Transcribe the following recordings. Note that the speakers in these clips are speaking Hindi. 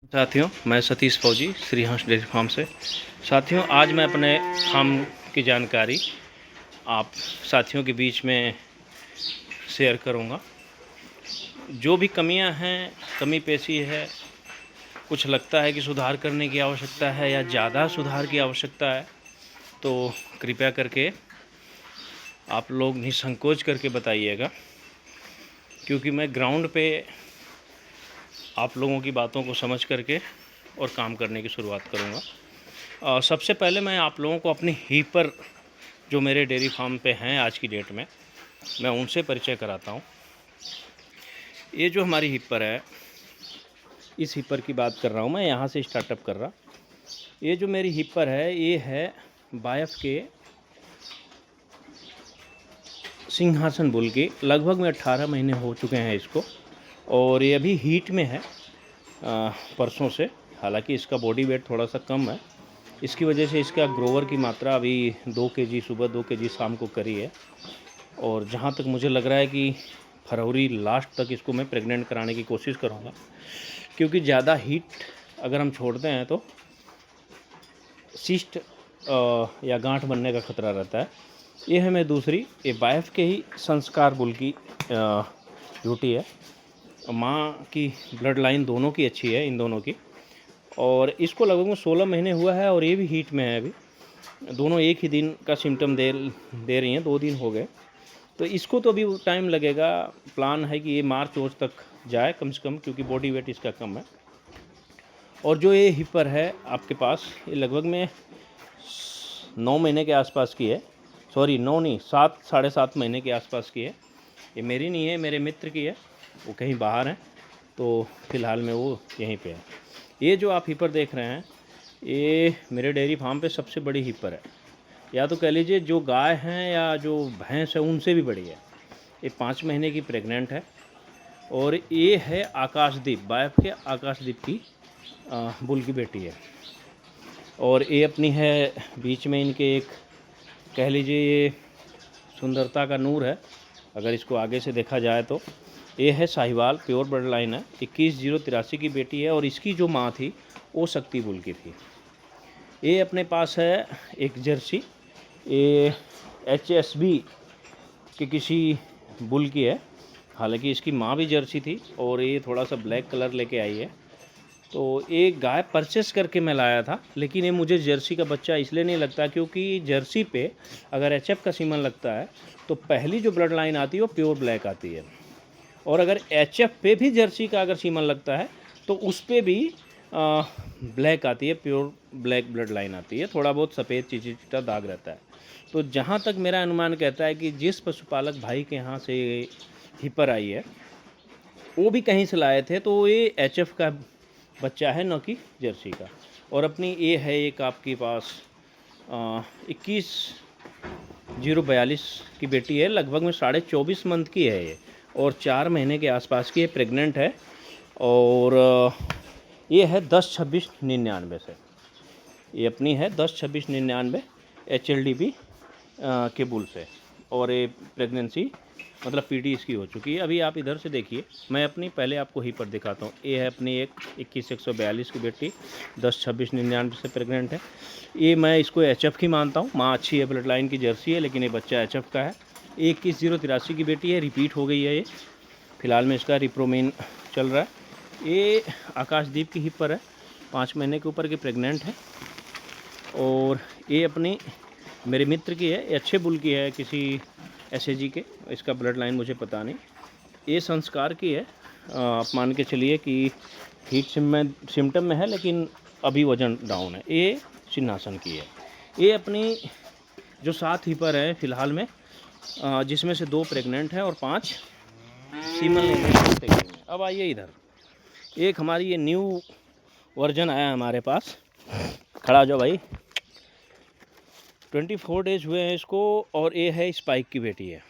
साथियों, मैं सतीश फौजी श्रीहंस डेयरी फार्म से। साथियों, आज मैं अपने फार्म की जानकारी आप साथियों के बीच में शेयर करूंगा। जो भी कमियां हैं, कमी पेशी है, कुछ लगता है कि सुधार करने की आवश्यकता है या ज़्यादा सुधार की आवश्यकता है, तो कृपया करके आप लोग निसंकोच करके बताइएगा, क्योंकि मैं ग्राउंड पे आप लोगों की बातों को समझ करके और काम करने की शुरुआत करूँगा। सबसे पहले मैं आप लोगों को अपनी हीपर जो मेरे डेयरी फार्म पे हैं आज की डेट में, मैं उनसे परिचय कराता हूँ। ये जो हमारी हीपर है, इस हीपर की बात कर रहा हूँ मैं, यहाँ से स्टार्टअप कर रहा। ये जो मेरी हीपर है, ये है बायफ के सिंहासन बुल की। लगभग में 18 महीने हो चुके हैं इसको, और ये अभी हीट में है परसों से। हालांकि इसका बॉडी वेट थोड़ा सा कम है, इसकी वजह से इसका ग्रोवर की मात्रा अभी 2 केजी सुबह 2 केजी शाम को करी है। और जहाँ तक मुझे लग रहा है कि फरवरी लास्ट तक इसको मैं प्रेग्नेंट कराने की कोशिश करूँगा, क्योंकि ज़्यादा हीट अगर हम छोड़ते हैं तो सिस्ट या गांठ बनने का खतरा रहता है। ये है मैं दूसरी, ये बायफ के ही संस्कार बुल की ड्यूटी है। माँ की ब्लड लाइन दोनों की अच्छी है, इन दोनों की। और इसको लगभग 16 महीने हुआ है और ये भी हीट में है अभी। दोनों एक ही दिन का सिम्टम दे रही हैं, 2 दिन हो गए। तो इसको तो अभी टाइम लगेगा। प्लान है कि ये मार्च ओर्च तक जाए कम से कम, क्योंकि बॉडी वेट इसका कम है। और जो ये हिपर है आपके पास, ये लगभग में 9 महीने के आसपास की है। सॉरी, 9 नहीं, 7 साढ़े 7 महीने के आसपास की है। ये मेरी नहीं है, मेरे मित्र की है, वो कहीं बाहर हैं, तो फ़िलहाल में वो यहीं पे है। ये जो आप हीपर देख रहे हैं, ये मेरे डेयरी फार्म पे सबसे बड़ी हीपर है, या तो कह लीजिए जो गाय हैं या जो भैंस है उनसे भी बड़ी है। ये 5 महीने की प्रेग्नेंट है, और ये है आकाशदीप, बायफ के आकाशदीप की बुल की बेटी है। और ये अपनी है बीच में इनके एक, कह लीजिए ये सुंदरता का नूर है अगर इसको आगे से देखा जाए तो। ये है साहिवाल, प्योर ब्लड लाइन है, 21,083 की बेटी है। और इसकी जो माँ थी वो शक्ति बुल की थी। ये अपने पास है एक जर्सी, ये HSB के किसी बुल की है। हालांकि इसकी माँ भी जर्सी थी, और ये थोड़ा सा ब्लैक कलर लेके आई है। तो एक गाय परचेस करके मैं लाया था, लेकिन ये मुझे जर्सी का बच्चा इसलिए नहीं लगता क्योंकि जर्सी पे अगर HF का सीमन लगता है तो पहली जो ब्लड लाइन आती है वो प्योर ब्लैक आती है। और अगर HF पे भी जर्सी का अगर सीमन लगता है तो उस पर भी ब्लैक आती है, प्योर ब्लैक ब्लड लाइन आती है। थोड़ा बहुत सफ़ेद चिचिटा दाग रहता है। तो जहाँ तक मेरा अनुमान कहता है कि जिस पशुपालक भाई के यहाँ से हिपर आई है, वो भी कहीं से लाए थे, तो ये HF का बच्चा है, न कि जर्सी का। और अपनी ये है एक आपके पास 21,042 की बेटी है, लगभग में 24.5 मंथ की है ये, और 4 महीने के आसपास की है, प्रेग्नेंट है। और ये है 10-26-99 से, ये अपनी है 10-26-99 HLDB के बुल से। और ये प्रेगनेंसी मतलब PD इसकी हो चुकी है। अभी आप इधर से देखिए, मैं अपनी पहले आपको ही पर दिखाता हूँ। ये है अपनी एक 21,142 की बेटी, 10-26-99 से प्रेग्नेंट है। ये मैं इसको HF की मानता हूँ, माँ अच्छी है, ब्लड लाइन की जर्सी है, लेकिन ये बच्चा HF का है। 21,083 की बेटी है, रिपीट हो गई है ये। फिलहाल में इसका रिप्रोमेन चल रहा है। ये आकाशदीप की हिपर है, 5 महीने के ऊपर की प्रेग्नेंट है। और ये अपनी मेरे मित्र की है, अच्छे बुल की है, किसी SAG के, इसका ब्लड लाइन मुझे पता नहीं। ये संस्कार की है, आप मान के चलिए कि हीट सिम्टम में है, लेकिन अभी वज़न डाउन है। ये सिंहासन की है। ये अपनी जो 7 हीपर है फ़िलहाल में, जिसमें से 2 प्रेग्नेंट हैं और 5 सीमन लेने की तैयारी में। अब आइए इधर, एक हमारी ये न्यू वर्जन आया हमारे पास, खड़ा हो जाओ भाई। 24 डेज हुए हैं इसको, और ये है स्पाइक की बेटी है।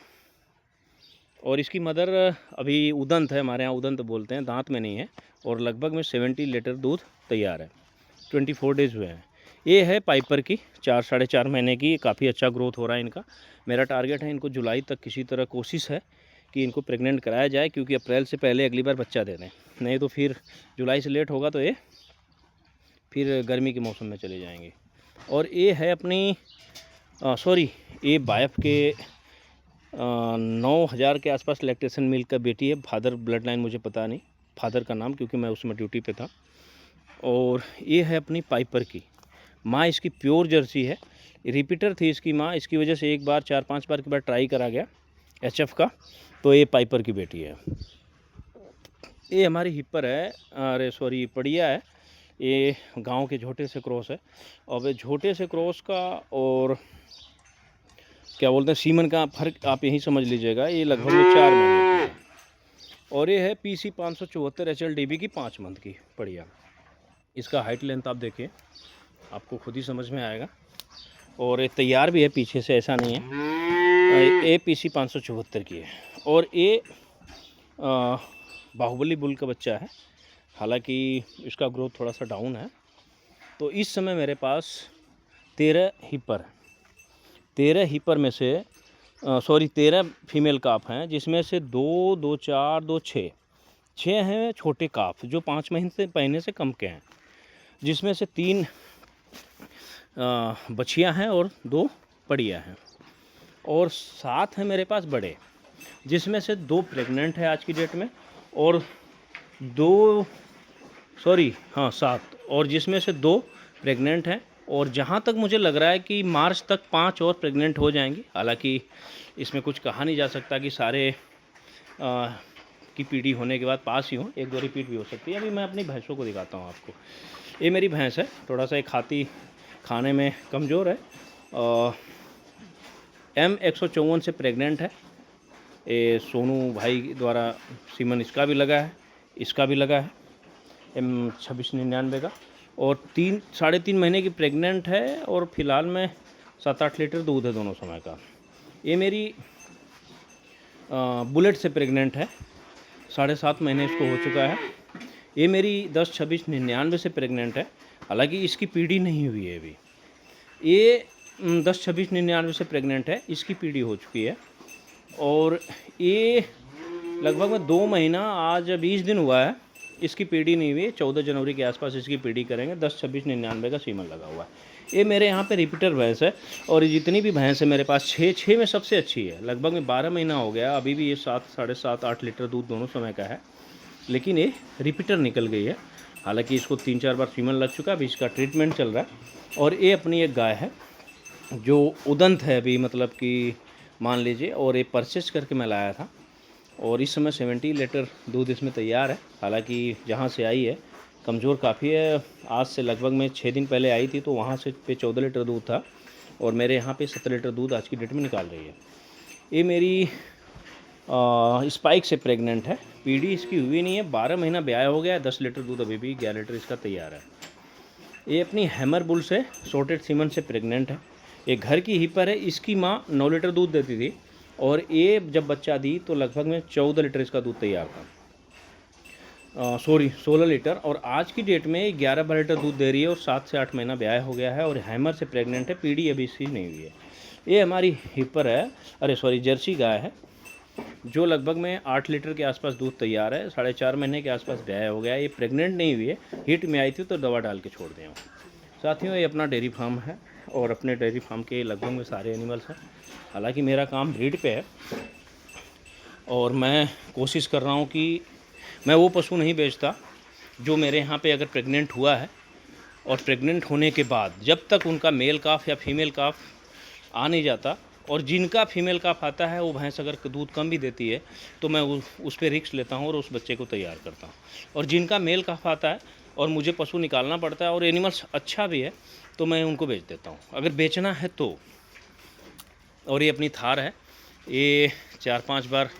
और इसकी मदर अभी उदंत है, हमारे यहाँ उदंत बोलते हैं, दांत में नहीं है। और लगभग में 70 लीटर दूध तैयार है, 24 डेज हुए हैं। ये है पाइपर की, 4-4.5 महीने की, काफ़ी अच्छा ग्रोथ हो रहा है इनका। मेरा टारगेट है इनको जुलाई तक किसी तरह कोशिश है कि इनको प्रेग्नेंट कराया जाए, क्योंकि अप्रैल से पहले अगली बार बच्चा दे दें, नहीं तो फिर जुलाई से लेट होगा तो ये फिर गर्मी के मौसम में चले जाएंगे। और ये है अपनी सॉरी, ये बायफ के 9,000 के आसपास लैक्टेशन मिल्क का बेटी है। फादर ब्लड लाइन मुझे पता नहीं, फादर का नाम, क्योंकि मैं उसमें ड्यूटी पे था। और ये है अपनी पाइपर की माँ, इसकी प्योर जर्सी है। रिपीटर थी इसकी माँ, इसकी वजह से एक बार 4-5 बार के बाद ट्राई करा गया HF का, तो ये पाइपर की बेटी है। ये हमारी हिपर है, अरे सॉरी पड़िया है। ये गांव के झोटे से क्रॉस है। और झोटे से क्रॉस का और क्या बोलते हैं सीमन का फ़र्क आप यही समझ लीजिएगा। ये लगभग में 4 महीने की है। और ये है PC 574 HLDB की 5 मंथ की पड़िया। इसका हाइट लेंथ आप देखिए, आपको खुद ही समझ में आएगा। और ये तैयार भी है पीछे से, ऐसा नहीं है। ये PC 574 की है। और ये बाहुबली बुल का बच्चा है, हालांकि इसका ग्रोथ थोड़ा सा डाउन है। तो इस समय मेरे पास 13 हिपर में से 13 फीमेल काफ हैं, जिसमें से 2, 2, 4, 2, 6 हैं छोटे काफ जो 5 महीने से कम के हैं, जिसमें से 3 बछियाँ हैं और 2 पड़िया हैं। और 7 हैं मेरे पास बड़े, जिसमें से 2 प्रेग्नेंट है आज की डेट में, और 7, और जिसमें से 2 प्रेग्नेंट हैं। और जहाँ तक मुझे लग रहा है कि मार्च तक 5 और प्रेग्नेंट हो जाएंगी। हालांकि इसमें कुछ कहा नहीं जा सकता कि सारे की पीढ़ी होने के बाद पास ही हो, 1-2 रिपीट भी हो सकती है। अभी मैं अपनी भैंसों को दिखाता हूँ आपको। ये मेरी भैंस है, थोड़ा सा खाती खाने में कमज़ोर है। M154 से प्रेग्नेंट है। ये सोनू भाई द्वारा सीमन इसका भी लगा है, इसका भी लगा है, M2699 का। और 3-3.5 महीने की प्रेग्नेंट है। और फिलहाल में 7-8 लीटर दूध है दोनों समय का। ये मेरी बुलेट से प्रेग्नेंट है, 7.5 महीने इसको हो चुका है। ये मेरी 10-26-99 से प्रेग्नेंट है, हालांकि इसकी पीढ़ी नहीं हुई है अभी। ये 10-26-99 से प्रेग्नेंट है, इसकी पीढ़ी हो चुकी है। और ये लगभग में 2 महीना आज 20 दिन हुआ है, इसकी पीढ़ी नहीं हुई। 14 जनवरी के आसपास इसकी पीढ़ी करेंगे। 10-26-99 का सीमन लगा हुआ है। ये मेरे यहाँ पे रिपीटर भैंस है। और जितनी भी भैंस है मेरे पास 6 में सबसे अच्छी है। लगभग में 12 महीना हो गया, अभी भी ये 7-7.5-8 लीटर दूध दोनों समय का है, लेकिन ये रिपीटर निकल गई है। हालांकि इसको 3-4 बार सीमन लग चुका है, अभी इसका ट्रीटमेंट चल रहा है। और ये अपनी एक गाय है जो उदंत है अभी, मतलब कि मान लीजिए। और ये परचेस करके मैं लाया था, और इस समय 70 लीटर दूध इसमें तैयार है। हालांकि जहाँ से आई है कमज़ोर काफ़ी है। आज से लगभग में 6 दिन पहले आई थी, तो वहाँ से पे 14 लीटर दूध था, और मेरे यहाँ पे 17 लीटर दूध आज की डेट में निकाल रही है। ये मेरी स्पाइक से प्रेग्नेंट है, पीढ़ी इसकी हुई नहीं है, 12 महीना ब्याह हो गया है, 10 लीटर दूध अभी भी 11 लीटर इसका तैयार है। ये अपनी हैमर बुल से शॉर्टेड सीमन से प्रेग्नेंट है। ये घर की हिपर है, इसकी माँ 9 लीटर दूध देती थी, और ये जब बच्चा दी तो लगभग में 14 लीटर इसका दूध तैयार था। 16 लीटर। और आज की डेट में 11-12 लीटर दूध दे रही है, और 7 से 8 महीना ब्याह हो गया है, और हैमर से प्रेग्नेंट है, पीढ़ी अभी इसकी नहीं हुई है। ये हमारी हिपर है, जर्सी गाय है, जो लगभग में 8 लीटर के आसपास दूध तैयार है। 4.5 महीने के आसपास ब्याह हो गया है। ये प्रेग्नेंट नहीं हुई है, हीट में आई थी तो दवा डाल के छोड़ दिया। साथियों, ये अपना डेयरी फार्म है, और अपने डेयरी फार्म के लगभग में सारे एनिमल्स हैं। हालांकि मेरा काम ब्रीड पे है, और मैं कोशिश कर रहा हूँ कि मैं वो पशु नहीं बेचता जो मेरे यहाँ पे अगर प्रेग्नेंट हुआ है, और प्रेग्नेंट होने के बाद जब तक उनका मेल काफ या फीमेल काफ आ नहीं जाता, और जिनका फीमेल काफ आता है वो भैंस अगर दूध कम भी देती है तो मैं उस पर रिस्क लेता हूँ और उस बच्चे को तैयार करता हूँ। और जिनका मेल काफ आता है और मुझे पशु निकालना पड़ता है और एनिमल्स अच्छा भी है तो मैं उनको बेच देता हूँ, अगर बेचना है तो। और ये अपनी थार है, ये 4-5 बार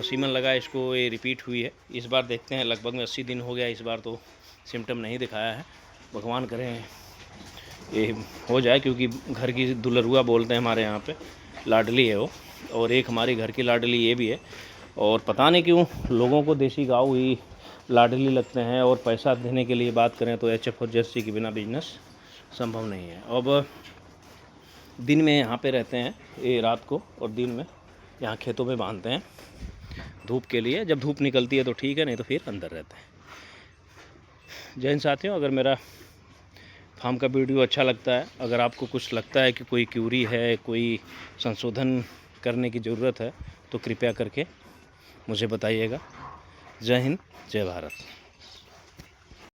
सीमन लगा, इसको ये रिपीट हुई है। इस बार देखते हैं, लगभग में 80 दिन हो गया, इस बार तो सिम्टम नहीं दिखाया है। भगवान करें ये हो जाए, क्योंकि घर की दुलरुआ बोलते हैं हमारे यहाँ पे, लाडली है वो। और एक हमारी घर की लाडली ये भी है। और पता नहीं क्यों लोगों को देसी गाँव ही लाडली लगते हैं, और पैसा देने के लिए बात करें तो HF और जर्सी के बिना बिजनेस संभव नहीं है। अब दिन में यहाँ पे रहते हैं ये रात को, और दिन में यहाँ खेतों में बांधते हैं धूप के लिए। जब धूप निकलती है तो ठीक है, नहीं तो फिर अंदर रहते हैं। जय हिंद साथियों, अगर मेरा फार्म का वीडियो अच्छा लगता है। अगर आपको कुछ लगता है कि कोई क्यूरी है, कोई संशोधन करने की ज़रूरत है, तो कृपया करके मुझे बताइएगा। जय हिंद, जय भारत।